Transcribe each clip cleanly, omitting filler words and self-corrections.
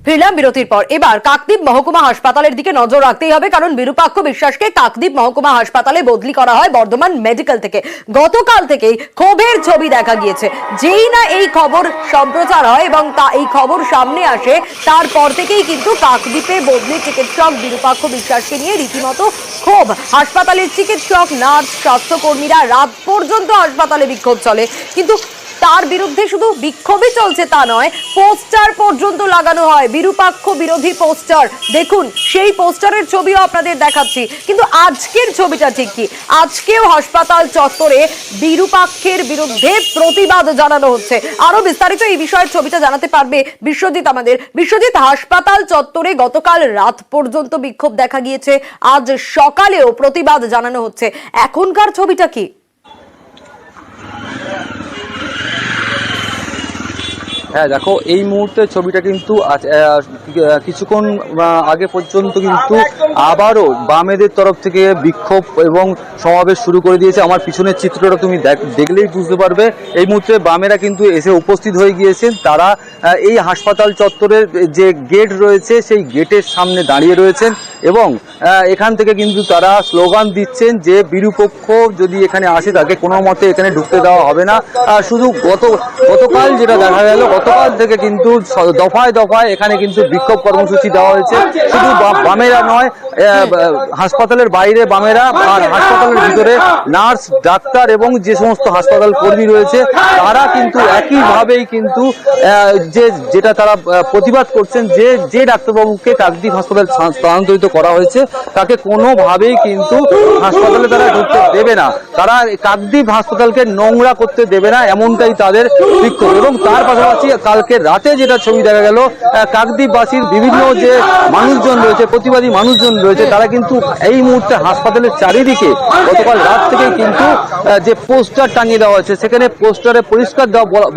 ফিরলাম বিরতির পর। এবার কাকদ্বীপ মহকুমা হাসপাতালের দিকে নজর রাখতেই হবে, কারণ বিরূপাক্ষ বিশ্বাসকে কাকদ্বীপ মহকুমা হাসপাতালে বদলি করা হয় বর্ধমান মেডিকেল থেকে। গতকাল থেকেই ক্ষোভের ছবি দেখা গিয়েছে। যেই না এই খবর সম্প্রচার হয় এবং এই খবর সামনে আসে, তারপর থেকেই কিন্তু কাকদ্বীপে বদলি চিকিৎসক বিরূপাক্ষ বিশ্বাসকে নিয়ে রীতিমতো ক্ষোভ। হাসপাতালের চিকিৎসক, নার্স, স্বাস্থ্যকর্মীরা রাত পর্যন্ত হাসপাতালে বিক্ষোভ চলে। কিন্তু তার বিরুদ্ধে শুধু বিক্ষোভই চলছে তা নয়, পোস্টার পর্যন্ত লাগানো হয়, বিরূপাক্ষ বিরোধী পোস্টার। দেখুন, সেই পোস্টারের ছবিও আপনাদের দেখাচ্ছি। কিন্তু আজকের ছবিটা ঠিক কি? আজকেও হাসপাতাল চত্বরে বিরূপাক্ষের বিরুদ্ধে প্রতিবাদ জানানো হচ্ছে। আরো বিস্তারিত এই বিষয়ের ছবিটা জানাতে পারবে বিশ্বজিৎ আমাদের। বিশ্বজিৎ, হাসপাতাল চত্বরে গতকাল রাত পর্যন্ত বিক্ষোভ দেখা গিয়েছে, আজ সকালেও প্রতিবাদ জানানো হচ্ছে। এখনকার ছবিটা কি? হ্যাঁ দেখো, এই মুহূর্তের ছবিটা কিন্তু কিছুক্ষণ আগে পর্যন্ত কিন্তু আবারও বামেদের তরফ থেকে বিক্ষোভ এবং সমাবেশ শুরু করে দিয়েছে। আমার পিছনের চিত্রটা তুমি দেখলেই বুঝতে পারবে। এই মুহূর্তে বামেরা কিন্তু এসে উপস্থিত হয়ে গিয়েছেন। তারা এই হাসপাতাল চত্বরের যে গেট রয়েছে সেই গেটের সামনে দাঁড়িয়ে রয়েছেন এবং এখান থেকে কিন্তু তারা স্লোগান দিচ্ছেন যে বিরূপক্ষ যদি এখানে আসে তাকে কোনো মতে এখানে ঢুকতে দেওয়া হবে না। শুধু গতকাল যেটা দেখা গেল, গতকাল থেকে কিন্তু দফায় দফায় এখানে কিন্তু বিক্ষোভ কর্মসূচি দেওয়া হয়েছে। শুধু বামেরা নয়, হাসপাতালের বাইরে বামেরা আর হাসপাতালের ভিতরে নার্স, ডাক্তার এবং যে সমস্ত হাসপাতাল কর্মী রয়েছে তারা কিন্তু একইভাবেই কিন্তু যেটা তারা প্রতিবাদ করছেন যে ডাক্তারবাবুকে কাকদ্বীপ হাসপাতাল স্থানান্তরিত করা হয়েছে তাকে কোনোভাবেই কিন্তু হাসপাতালে তারা ঢুকতে দেবে না। তারা কাকদ্বীপ হাসপাতালকে নোংরা করতে দেবে না, এমনটাই তাদের বিক্ষোভ। এবং তার পাশাপাশি কালকে রাতে যেটা ছবি দেখা গেল, কাকদ্বীপবাসীর বিভিন্ন যে মানুষজন রয়েছে, প্রতিবাদী মানুষজন রয়েছে, তারা কিন্তু এই মুহূর্তে হাসপাতালের চারিদিকে গতকাল রাত থেকে কিন্তু যে পোস্টার টাঙিয়ে দেওয়া হয়েছে, সেখানে পোস্টারে পরিষ্কার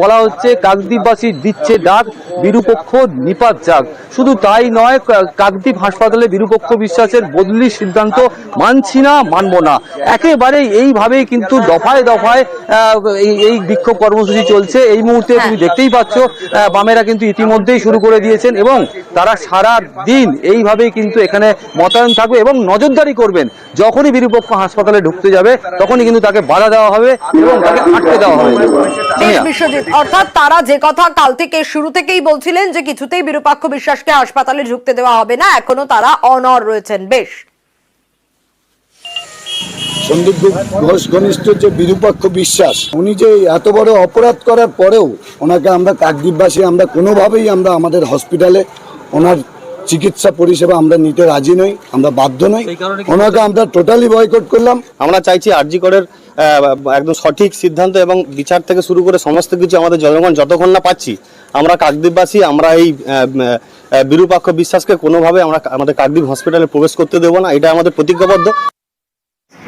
বলা হচ্ছে কাকদ্বীপবাসী দিচ্ছে ডাক, বিরূপক্ষ নিপাত যাক। শুধু তাই নয়, কাকদ্বীপ হাসপাতালে বিরূপক্ষ বিশ্বাসের বদলির সিদ্ধান্ত মানছি না, মানব না। একেবারে এইভাবেই কিন্তু দফায় দফায় এই বিক্ষোভ কর্মসূচি চলছে। এই মুহূর্তে তুমি দেখতেই পাচ্ছ বামেরা কিন্তু ইতিমধ্যেই শুরু করে দিয়েছেন এবং তারা সারা দিন এইভাবেই কিন্তু এখানে মোতায়েন থাকবে এবং নজরদারি করবেন। যখনই বিরূপক্ষ হাসপাতালে ঢুকতে যাবে তখনই কিন্তু তাকে বাধা দেওয়া হবে এবং তাকে আটকে দেওয়া হবে। বিশ্বজিৎ, অর্থাৎ তারা যে কথা কাল থেকে শুরু থেকেই বলছিলেন যে কিছুতেই বিরূপাক্ষ বিশ্বাসকে হাসপাতালে ঢুকতে দেওয়া হবে না, এখনো তারা অনড় রয়েছেন। বেশ, সন্দীপ ঘোষ ঘনিষ্ঠ যে বিরূপাক্ষ বিশ্বাস, উনি যে এত বড় অপরাধ করার পরেও ওনাকে আমরা কাকদ্বীপবাসী আমরা কোনোভাবেই আমরা আমাদের হসপিটালে ওনার চিকিৎসা পরিষেবা আমরা নিতে রাজি নই, আমরা বাধ্য নই। ওনাকে আমরা টোটালি বয়কট করলাম। আমরা চাইছি আরজি করের একদম সঠিক সিদ্ধান্ত এবং বিচার থেকে শুরু করে সমস্ত কিছু আমাদের জনগণ যতক্ষণ না পাচ্ছি, আমরা কাকদ্বীপবাসী আমরা এই বিরূপাক্ষ বিশ্বাসকে কোনোভাবে আমরা আমাদের কাকদ্বীপ হসপিটালে প্রবেশ করতে দেবো না। এটা আমাদের প্রতিজ্ঞাবদ্ধ।